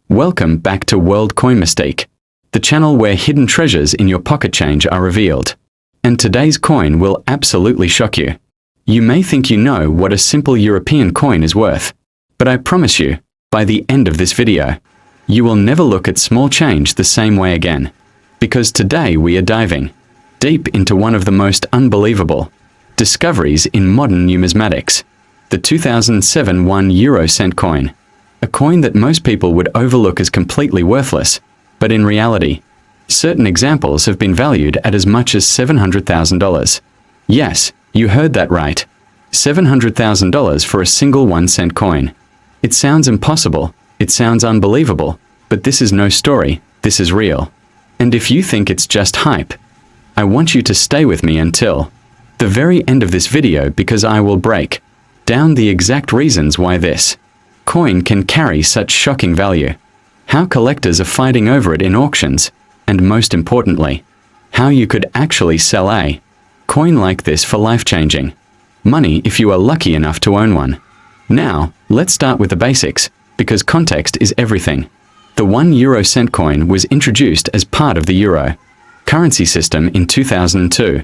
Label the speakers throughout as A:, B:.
A: Welcome back to World Coin Mystique, the channel where hidden treasures in your pocket change are revealed. And today's coin will absolutely shock you. You may think you know what a simple European coin is worth, but I promise you, by the end of this video, you will never look at small change the same way again. Because today we are diving deep into one of the most unbelievable discoveries in modern numismatics, the 2007 1 cent coin. A coin that most people would overlook as completely worthless, but in reality, certain examples have been valued at as much as $700,000. Yes, you heard that right. $700,000 for a single 1 cent coin. It sounds impossible, it sounds unbelievable, but this is no story, this is real. And if you think it's just hype, I want you to stay with me until the very end of this video, because I will break down the exact reasons why this coin can carry such shocking value, how collectors are fighting over it in auctions, and most importantly, how you could actually sell a coin like this for life-changing money if you are lucky enough to own one. Now, let's start with the basics, because context is everything. The 1 cent coin was introduced as part of the euro currency system in 2002.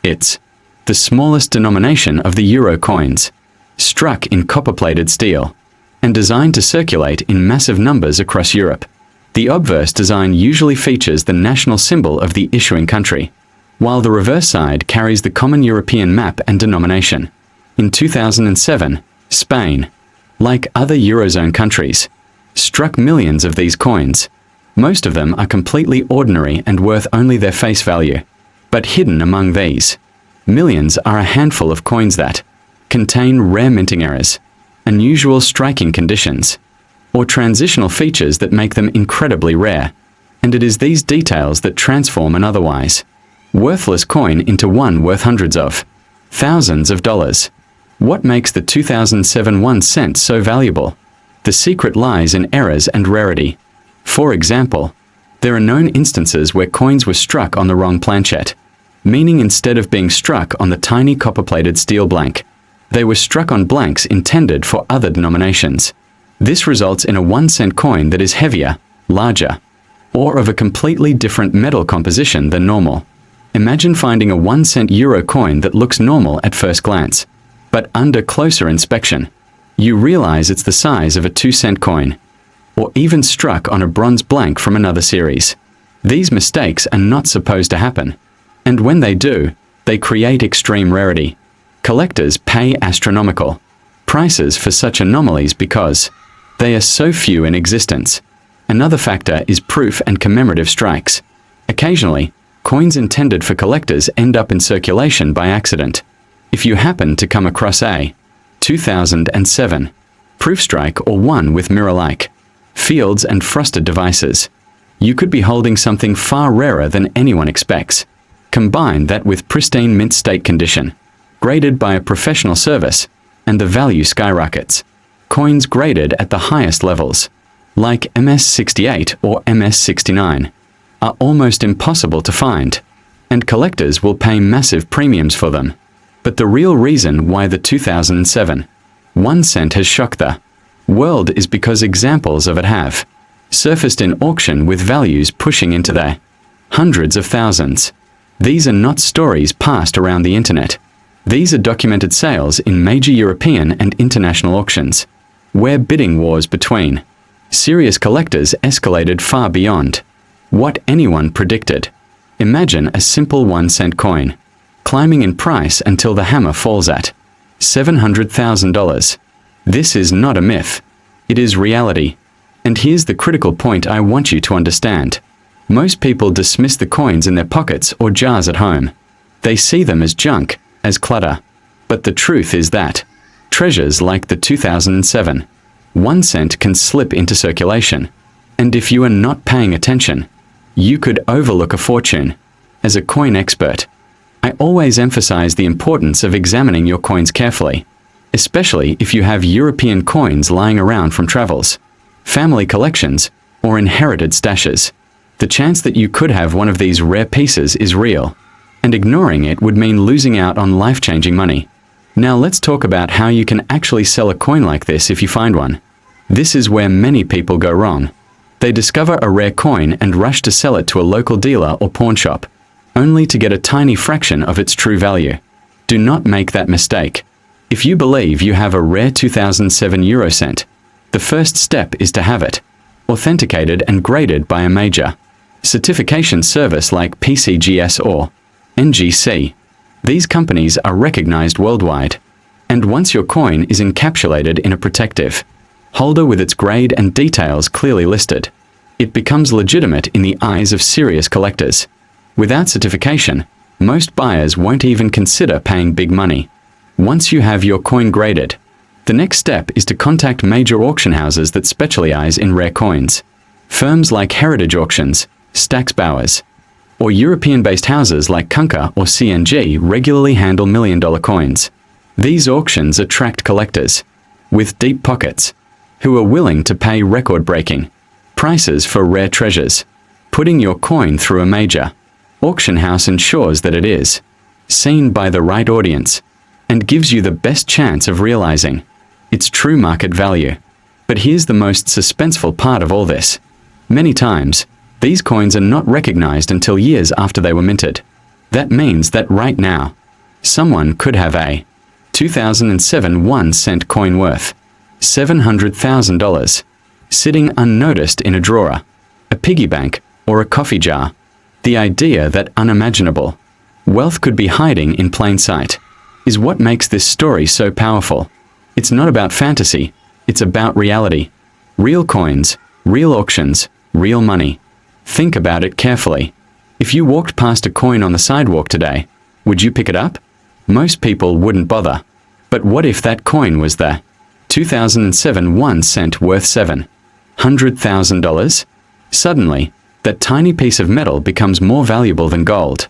A: It's the smallest denomination of the euro coins, struck in copper-plated steel, and designed to circulate in massive numbers across Europe. The obverse design usually features the national symbol of the issuing country, while the reverse side carries the common European map and denomination. In 2007, Spain, like other Eurozone countries, struck millions of these coins. Most of them are completely ordinary and worth only their face value. But hidden among these millions are a handful of coins that contain rare minting errors, unusual striking conditions, or transitional features that make them incredibly rare. And it is these details that transform an otherwise worthless coin into one worth hundreds of thousands of dollars. What makes the 2007 1 cent so valuable? The secret lies in errors and rarity. For example, there are known instances where coins were struck on the wrong planchet, meaning instead of being struck on the tiny copper-plated steel blank, they were struck on blanks intended for other denominations. This results in a 1 cent coin that is heavier, larger, or of a completely different metal composition than normal. Imagine finding a 1 cent euro coin that looks normal at first glance, but under closer inspection, you realize it's the size of a 2 cent coin, or even struck on a bronze blank from another series. These mistakes are not supposed to happen, and when they do, they create extreme rarity. Collectors pay astronomical prices for such anomalies because they are so few in existence. Another factor is proof and commemorative strikes. Occasionally, coins intended for collectors end up in circulation by accident. If you happen to come across a 2007 proof strike or one with mirror-like fields and frosted devices, you could be holding something far rarer than anyone expects. Combine that with pristine mint state condition, graded by a professional service, and the value skyrockets. Coins graded at the highest levels, like MS68 or MS69, are almost impossible to find, and collectors will pay massive premiums for them. But the real reason why the 2007 1 cent has shocked the world is because examples of it have surfaced in auction with values pushing into the hundreds of thousands. These are not stories passed around the internet. These are documented sales in major European and international auctions, where bidding wars between serious collectors escalated far beyond what anyone predicted. Imagine a simple 1 cent coin climbing in price until the hammer falls at $700,000. This is not a myth. It is reality. And here's the critical point I want you to understand. Most people dismiss the coins in their pockets or jars at home. They see them as junk, as clutter. But the truth is that treasures like the 2007 1 cent can slip into circulation. And if you are not paying attention, you could overlook a fortune. As a coin expert, I always emphasize the importance of examining your coins carefully, especially if you have European coins lying around from travels, family collections, or inherited stashes. The chance that you could have one of these rare pieces is real, and ignoring it would mean losing out on life-changing money. Now let's talk about how you can actually sell a coin like this if you find one. This is where many people go wrong. They discover a rare coin and rush to sell it to a local dealer or pawn shop, only to get a tiny fraction of its true value. Do not make that mistake. If you believe you have a rare 2007 euro cent, the first step is to have it authenticated and graded by a major certification service like PCGS or NGC. These companies are recognized worldwide, and once your coin is encapsulated in a protective holder with its grade and details clearly listed, it becomes legitimate in the eyes of serious collectors. Without certification, most buyers won't even consider paying big money. Once you have your coin graded, the next step is to contact major auction houses that specialize in rare coins. Firms like Heritage Auctions, Stax Bowers, or European-based houses like Kunka or CNG regularly handle million-dollar coins. These auctions attract collectors with deep pockets who are willing to pay record-breaking prices for rare treasures. Putting your coin through a major auction house ensures that it is seen by the right audience and gives you the best chance of realizing its true market value. But here's the most suspenseful part of all this. Many times, these coins are not recognized until years after they were minted. That means that right now, someone could have a 2007 1-cent coin worth $700,000 sitting unnoticed in a drawer, a piggy bank, or a coffee jar. The idea that unimaginable wealth could be hiding in plain sight is what makes this story so powerful. It's not about fantasy, it's about reality. Real coins, real auctions, real money. Think about it carefully. If you walked past a coin on the sidewalk today, would you pick it up? Most people wouldn't bother. But what if that coin was the 2007 1-cent worth $700,000? Suddenly, that tiny piece of metal becomes more valuable than gold,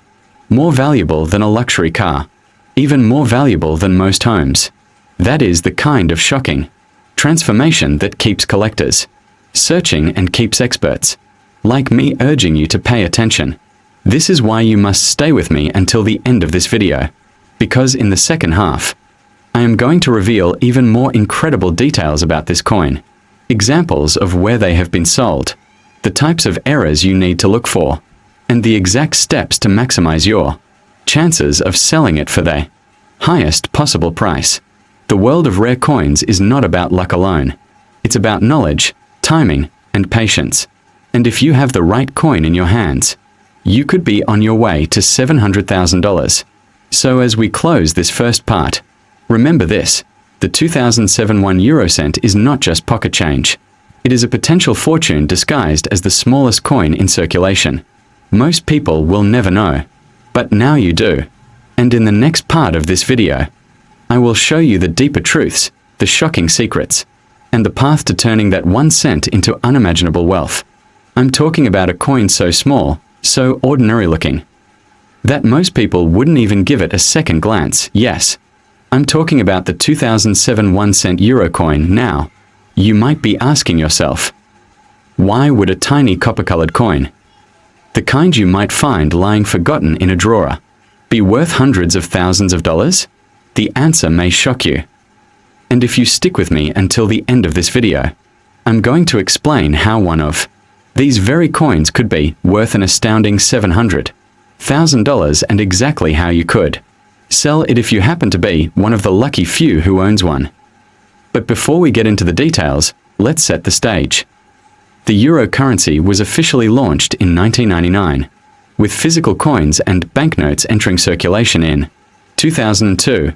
A: more valuable than a luxury car, even more valuable than most homes. That is the kind of shocking transformation that keeps collectors searching and keeps experts like me urging you to pay attention. This is why you must stay with me until the end of this video, because in the second half, I am going to reveal even more incredible details about this coin, examples of where they have been sold, the types of errors you need to look for, and the exact steps to maximize your chances of selling it for the highest possible price. The world of rare coins is not about luck alone. It's about knowledge, timing, and patience. And if you have the right coin in your hands, you could be on your way to $700,000. So as we close this first part, remember this: the 2007 1 euro cent is not just pocket change. It is a potential fortune disguised as the smallest coin in circulation. Most people will never know, but now you do. And in the next part of this video, I will show you the deeper truths, the shocking secrets, and the path to turning that 1 cent into unimaginable wealth. I'm talking about a coin so small, so ordinary looking, that most people wouldn't even give it a second glance. Yes, I'm talking about the 2007 1-cent euro coin now. You might be asking yourself, why would a tiny copper-colored coin, the kind you might find lying forgotten in a drawer, be worth hundreds of thousands of dollars? The answer may shock you. And if you stick with me until the end of this video, I'm going to explain how one of these very coins could be worth an astounding $700,000 and exactly how you could sell it if you happen to be one of the lucky few who owns one. But before we get into the details, let's set the stage. The euro currency was officially launched in 1999, with physical coins and banknotes entering circulation in 2002.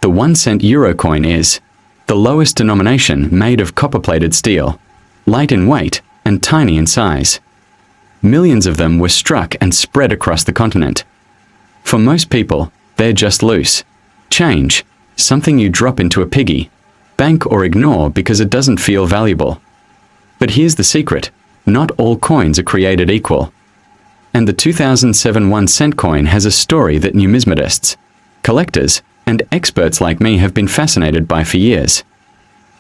A: The 1-cent euro coin is the lowest denomination made of copper-plated steel, light in weight and tiny in size. Millions of them were struck and spread across the continent. For most people, they're just loose change, something you drop into a piggy bank or ignore because it doesn't feel valuable. But here's the secret: not all coins are created equal. And the 2007 1-cent coin has a story that numismatists, collectors, and experts like me have been fascinated by for years.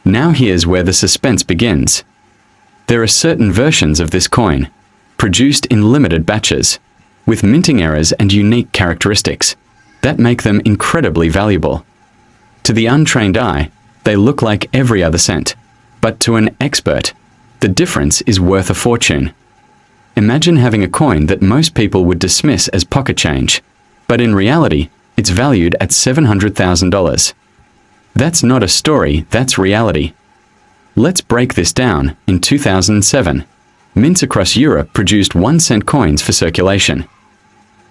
A: Now here's where the suspense begins. There are certain versions of this coin, produced in limited batches, with minting errors and unique characteristics that make them incredibly valuable. To the untrained eye, they look like every other cent, but to an expert, The difference is worth a fortune. Imagine having a coin that most people would dismiss as pocket change, but in reality, it's valued at $700,000. That's not a story, that's reality. Let's break this down. In 2007, mints across Europe produced 1-cent coins for circulation.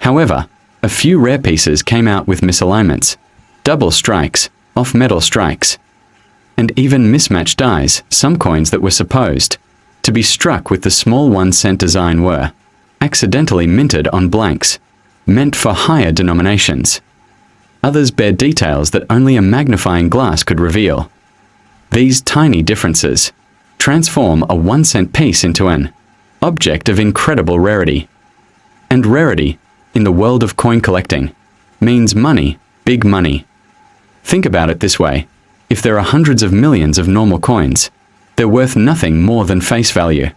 A: However, a few rare pieces came out with misalignments, double strikes, off-metal strikes, and even mismatched dies. Some coins that were supposed to be struck with the small 1-cent design were accidentally minted on blanks, meant for higher denominations. Others bear details that only a magnifying glass could reveal. These tiny differences transform a 1-cent piece into an object of incredible rarity. And rarity, in the world of coin collecting, means money, big money. Think about it this way. If there are hundreds of millions of normal coins, they're worth nothing more than face value.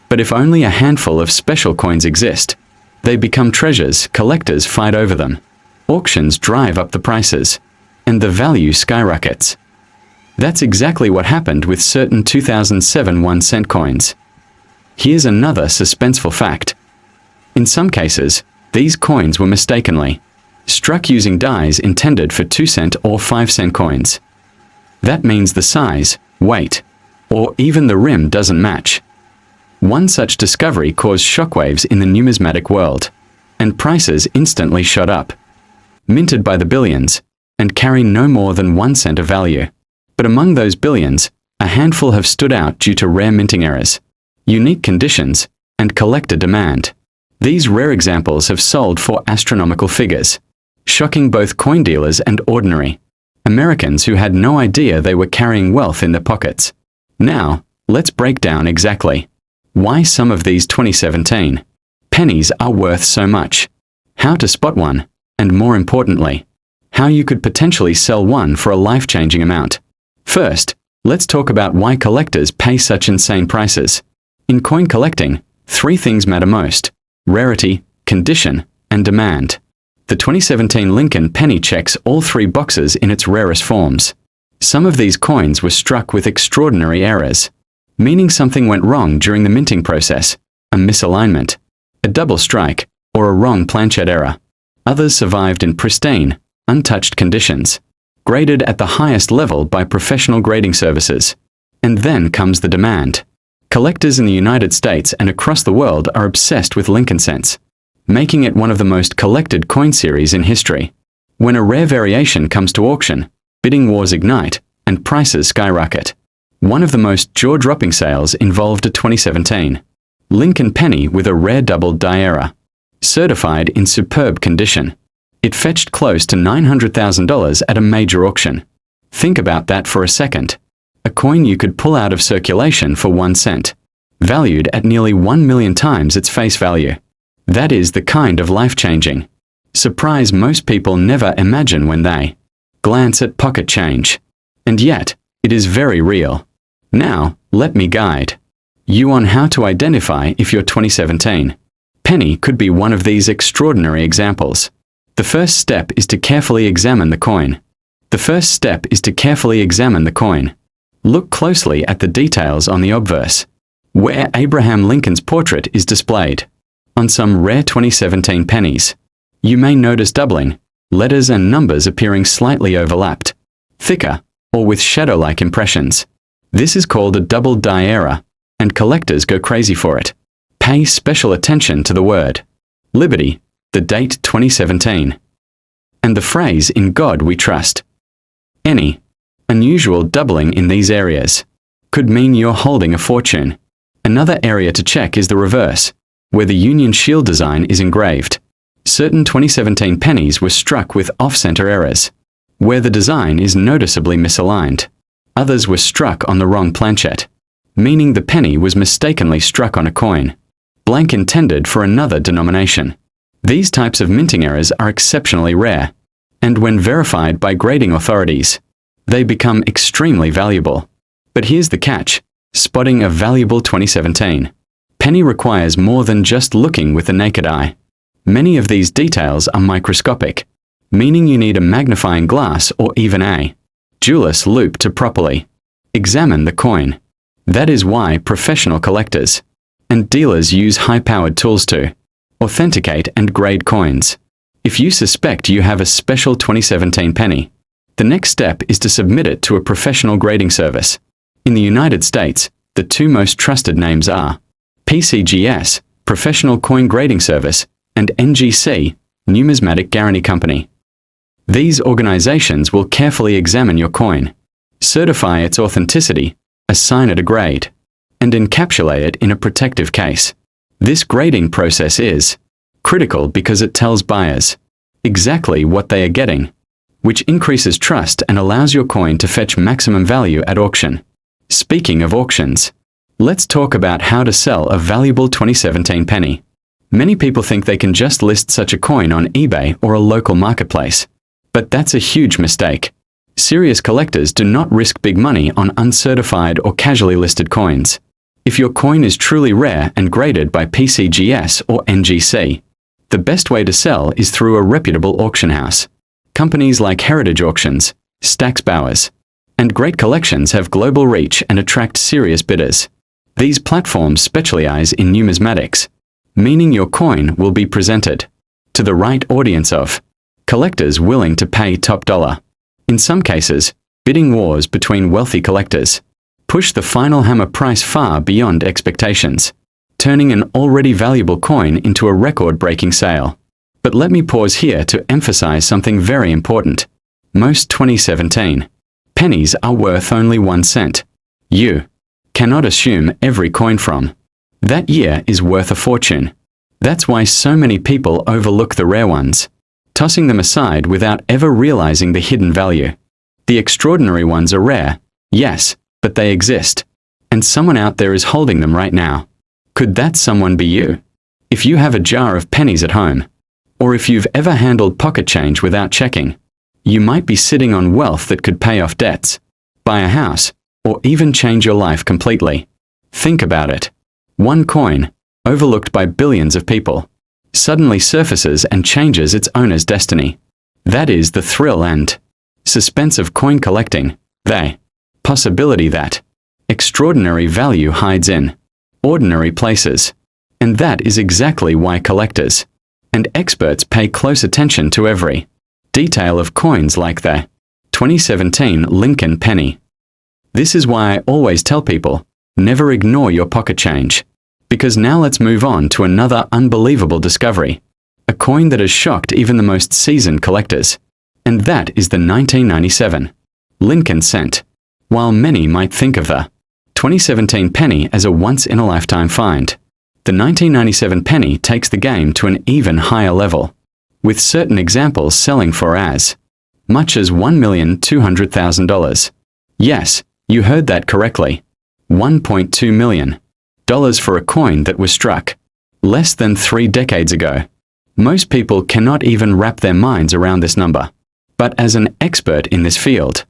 A: But if only a handful of special coins exist, they become treasures. Collectors fight over them. Auctions drive up the prices, and the value skyrockets. That's exactly what happened with certain 2007 1-cent coins. Here's another suspenseful fact. In some cases, these coins were mistakenly struck using dies intended for 2-cent or 5-cent coins. That means the size, weight, or even the rim doesn't match. One such discovery caused shockwaves in the numismatic world, and prices instantly shot up. Minted by the billions, and carry no more than 1 cent of value. But among those billions, a handful have stood out due to rare minting errors, unique conditions, and collector demand. These rare examples have sold for astronomical figures, shocking both coin dealers and ordinary Americans who had no idea they were carrying wealth in their pockets. Now, let's break down exactly why some of these 2017 pennies are worth so much, how to spot one, and more importantly, how you could potentially sell one for a life-changing amount. First, let's talk about why collectors pay such insane prices. In coin collecting, 3 things matter most: rarity, condition, and demand. The 2017 Lincoln penny checks all 3 boxes in its rarest forms. Some of these coins were struck with extraordinary errors, meaning something went wrong during the minting process, a misalignment, a double strike, or a wrong planchet error. Others survived in pristine, untouched conditions, graded at the highest level by professional grading services. And then comes the demand. Collectors in the United States and across the world are obsessed with Lincoln cents, making it one of the most collected coin series in history. When a rare variation comes to auction, bidding wars ignite, and prices skyrocket. One of the most jaw-dropping sales involved a 2017 Lincoln penny with a rare double die error, certified in superb condition. It fetched close to $900,000 at a major auction. Think about that for a second. A coin you could pull out of circulation for 1 cent, valued at nearly 1 million times its face value. That is the kind of life-changing surprise most people never imagine when they glance at pocket change. And yet, it is very real. Now, let me guide you on how to identify if your 2017 penny could be one of these extraordinary examples. The first step is to carefully examine the coin. Look closely at the details on the obverse, where Abraham Lincoln's portrait is displayed. On some rare 2017 pennies, you may notice doubling, letters and numbers appearing slightly overlapped, thicker, or with shadow-like impressions. This is called a double die error, and collectors go crazy for it. Pay special attention to the word Liberty, the date 2017, and the phrase "In God we trust." Any unusual doubling in these areas could mean you're holding a fortune. Another area to check is the reverse, where the Union Shield design is engraved. Certain 2017 pennies were struck with off-center errors, where the design is noticeably misaligned. Others were struck on the wrong planchet, meaning the penny was mistakenly struck on a coin blank intended for another denomination. These types of minting errors are exceptionally rare, and when verified by grading authorities, they become extremely valuable. But here's the catch: spotting a valuable 2017 penny requires more than just looking with the naked eye. Many of these details are microscopic, meaning you need a magnifying glass or even a jeweler's loupe to properly examine the coin. That is why professional collectors and dealers use high-powered tools to authenticate and grade coins. If you suspect you have a special 2017 penny, the next step is to submit it to a professional grading service. In the United States, the two most trusted names are PCGS, Professional Coin Grading Service, and NGC, Numismatic Guarantee Company. These organizations will carefully examine your coin, certify its authenticity, assign it a grade, and encapsulate it in a protective case. This grading process is critical because it tells buyers exactly what they are getting, which increases trust and allows your coin to fetch maximum value at auction. Speaking of auctions, let's talk about how to sell a valuable 2017 penny. Many people think they can just list such a coin on eBay or a local marketplace, but that's a huge mistake. Serious collectors do not risk big money on uncertified or casually listed coins. If your coin is truly rare and graded by PCGS or NGC, the best way to sell is through a reputable auction house. Companies like Heritage Auctions, Stack's Bowers, and Great Collections have global reach and attract serious bidders. These platforms specialize in numismatics, meaning your coin will be presented to the right audience of collectors willing to pay top dollar. In some cases, bidding wars between wealthy collectors push the final hammer price far beyond expectations, turning an already valuable coin into a record-breaking sale. But let me pause here to emphasize something very important. Most 2017 pennies are worth only 1 cent. You cannot assume every coin from that year is worth a fortune. That's why so many people overlook the rare ones, tossing them aside without ever realizing the hidden value. The extraordinary ones are rare, yes, but they exist, and someone out there is holding them right now. Could that someone be you? If you have a jar of pennies at home, or if you've ever handled pocket change without checking, you might be sitting on wealth that could pay off debts, buy a house, or even change your life completely. Think about it. One coin, overlooked by billions of people, suddenly surfaces and changes its owner's destiny. That is the thrill and suspense of coin collecting, the possibility that extraordinary value hides in ordinary places. And that is exactly why collectors and experts pay close attention to every detail of coins like the 2017 Lincoln penny. This is why I always tell people, never ignore your pocket change. Because now let's move on to another unbelievable discovery, a coin that has shocked even the most seasoned collectors. And that is the 1997 Lincoln cent. While many might think of the 2017 penny as a once-in-a-lifetime find, the 1997 penny takes the game to an even higher level, with certain examples selling for as much as $1,200,000. Yes, you heard that correctly. $1.2 million for a coin that was struck less than 3 decades ago. Most people cannot even wrap their minds around this number. But as an expert in this field,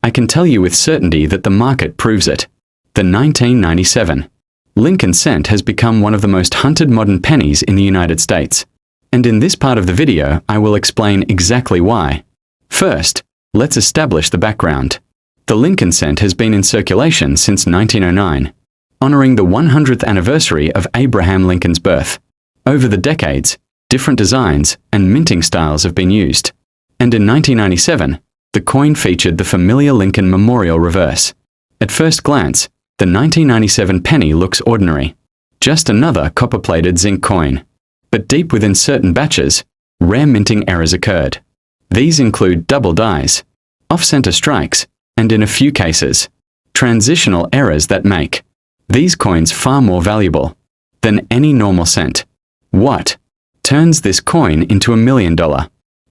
A: I can tell you with certainty that the market proves it. The 1997 Lincoln cent has become one of the most hunted modern pennies in the United States. And in this part of the video, I will explain exactly why. First, let's establish the background. The Lincoln cent has been in circulation since 1909, honoring the 100th anniversary of Abraham Lincoln's birth. Over the decades, different designs and minting styles have been used. And in 1997, the coin featured the familiar Lincoln Memorial reverse. At first glance, the 1997 penny looks ordinary, just another copper-plated zinc coin. But deep within certain batches, rare minting errors occurred. These include double dies, off-center strikes, and in a few cases, transitional errors that make these coins far more valuable than any normal cent. What turns this coin into $1 million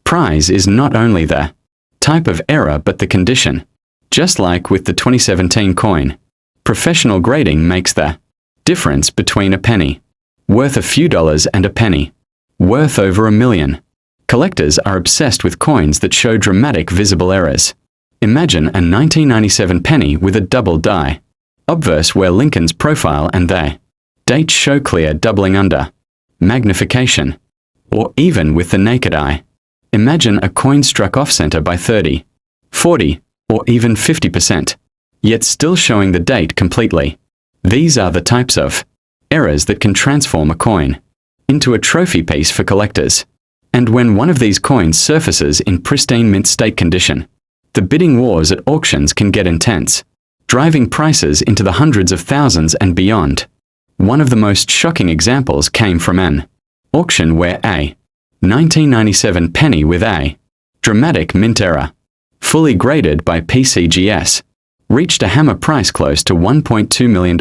A: prize is not only the type of error but the condition. Just like with the 2017 coin, professional grading makes the difference between a penny worth a few dollars and a penny worth over $1 million. Collectors are obsessed with coins that show dramatic visible errors. Imagine a 1997 penny with a double die obverse where Lincoln's profile and the date show clear doubling under magnification, or even with the naked eye. Imagine a coin struck off-center by 30, 40, or even 50%, yet still showing the date completely. These are the types of errors that can transform a coin into a trophy piece for collectors. And when one of these coins surfaces in pristine mint state condition, the bidding wars at auctions can get intense, driving prices into the hundreds of thousands and beyond. One of the most shocking examples came from an auction where a 1997 penny with a dramatic mint error, fully graded by PCGS, reached a hammer price close to $1.2 million.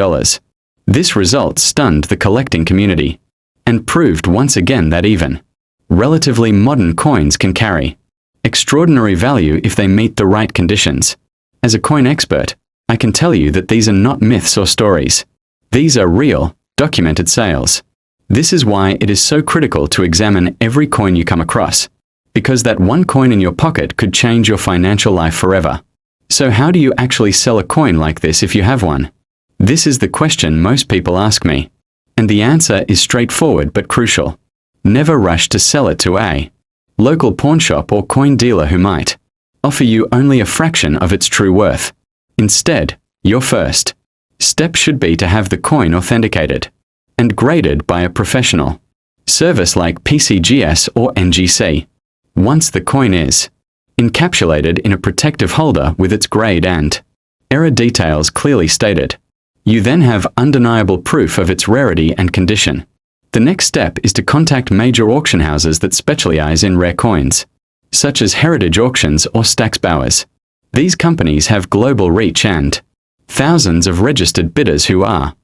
A: This result stunned the collecting community and proved once again that even relatively modern coins can carry extraordinary value if they meet the right conditions. As a coin expert, I can tell you that these are not myths or stories. These are real, documented sales. This is why it is so critical to examine every coin you come across, because that one coin in your pocket could change your financial life forever. So how do you actually sell a coin like this if you have one? This is the question most people ask me. And the answer is straightforward but crucial. Never rush to sell it to a local pawnshop or coin dealer who might offer you only a fraction of its true worth. Instead, your first step should be to have the coin authenticated and graded by a professional service like PCGS or NGC. Once the coin is encapsulated in a protective holder with its grade and error details clearly stated, you then have undeniable proof of its rarity and condition. The next step is to contact major auction houses that specialize in rare coins, such as Heritage Auctions or Stax Bowers. These companies have global reach and thousands of registered bidders who are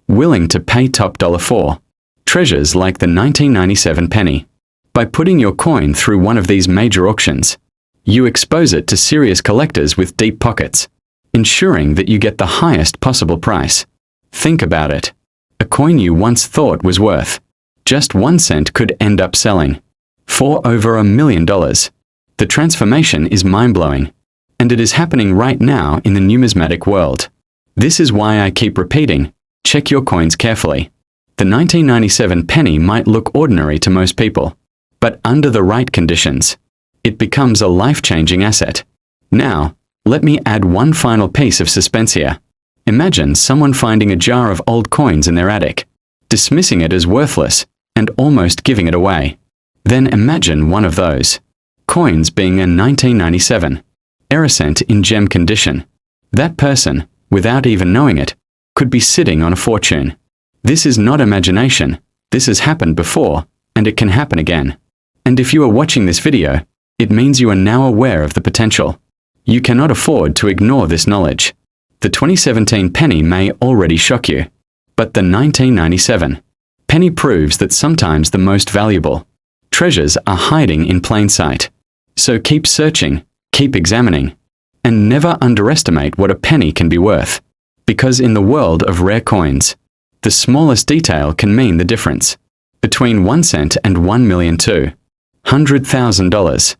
A: willing to pay top dollar for treasures like the 1997 penny. By putting your coin through one of these major auctions, you expose it to serious collectors with deep pockets, ensuring that you get the highest possible price. Think about it. A coin you once thought was worth just 1 cent could end up selling for over $1 million. The transformation is mind-blowing, and it is happening right now in the numismatic world. This is why I keep repeating, check your coins carefully. The 1997 penny might look ordinary to most people, but under the right conditions, it becomes a life-changing asset. Now, let me add one final piece of suspense here. Imagine someone finding a jar of old coins in their attic, dismissing it as worthless, and almost giving it away. Then imagine one of those coins being a 1997 error cent in gem condition. That person, without even knowing it, could be sitting on a fortune. This is not imagination. This has happened before, and it can happen again. And if you are watching this video, it means you are now aware of the potential. You cannot afford to ignore this knowledge. The 2017 penny may already shock you, but the 1997 penny proves that sometimes the most valuable treasures are hiding in plain sight. So keep searching, keep examining, and never underestimate what a penny can be worth. Because in the world of rare coins, the smallest detail can mean the difference between 1 cent and $1,200,000.